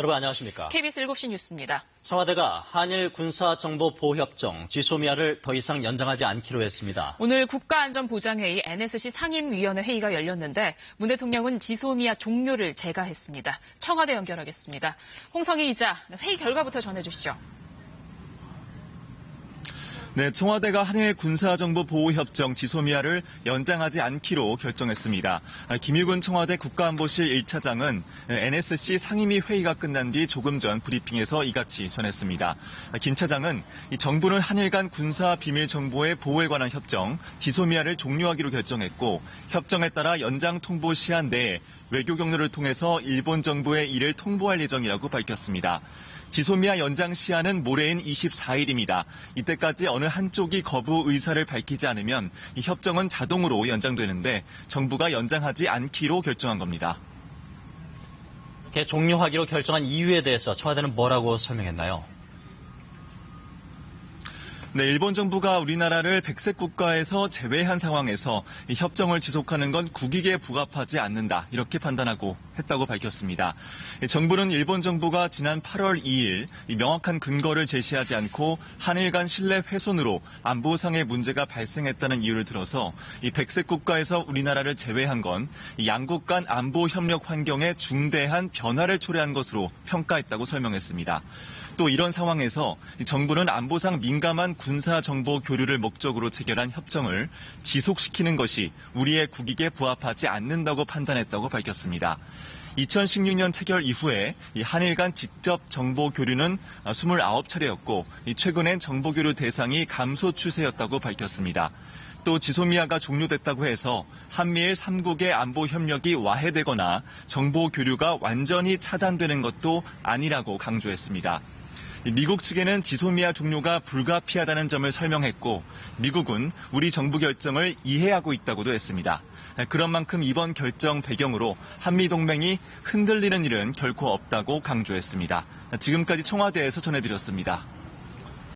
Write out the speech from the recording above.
여러분 안녕하십니까? KBS 7시 뉴스입니다. 청와대가 한일 군사정보보호협정 지소미아를 더 이상 연장하지 않기로 했습니다. 오늘 국가안전보장회의 NSC 상임위원회 회의가 열렸는데 문 대통령은 지소미아 종료를 재가했습니다. 청와대 연결하겠습니다. 홍성희 기자, 회의 결과부터 전해주시죠. 네, 청와대가 한일 군사정보보호협정 지소미아를 연장하지 않기로 결정했습니다. 김유근 청와대 국가안보실 1차장은 NSC 상임위 회의가 끝난 뒤 조금 전 브리핑에서 이같이 전했습니다. 김 차장은 정부는 한일 간 군사 비밀 정보의 보호에 관한 협정 지소미아를 종료하기로 결정했고 협정에 따라 연장 통보 시한 내에 외교 경로를 통해서 일본 정부에 이를 통보할 예정이라고 밝혔습니다. 지소미아 연장 시한은 모레인 24일입니다. 이때까지 어느 한쪽이 거부 의사를 밝히지 않으면 이 협정은 자동으로 연장되는데 정부가 연장하지 않기로 결정한 겁니다. 이렇게 종료하기로 결정한 이유에 대해서 청와대는 뭐라고 설명했나요? 네, 일본 정부가 우리나라를 백색 국가에서 제외한 상황에서 이 협정을 지속하는 건 국익에 부합하지 않는다. 이렇게 판단하고 했다고 밝혔습니다. 정부는 일본 정부가 지난 8월 2일 명확한 근거를 제시하지 않고 한일 간 신뢰 훼손으로 안보상의 문제가 발생했다는 이유를 들어서 이 백색 국가에서 우리나라를 제외한 건 양국 간 안보 협력 환경에 중대한 변화를 초래한 것으로 평가했다고 설명했습니다. 또 이런 상황에서 정부는 안보상 민감한 군사정보 교류를 목적으로 체결한 협정을 지속시키는 것이 우리의 국익에 부합하지 않는다고 판단했다고 밝혔습니다. 2016년 체결 이후에 한일 간 직접 정보 교류는 29차례였고 최근엔 정보 교류 대상이 감소 추세였다고 밝혔습니다. 또 지소미아가 종료됐다고 해서 한미일 3국의 안보 협력이 와해되거나 정보 교류가 완전히 차단되는 것도 아니라고 강조했습니다. 미국 측에는 지소미아 종료가 불가피하다는 점을 설명했고 미국은 우리 정부 결정을 이해하고 있다고도 했습니다. 그런 만큼 이번 결정 배경으로 한미동맹이 흔들리는 일은 결코 없다고 강조했습니다. 지금까지 청와대에서 전해드렸습니다.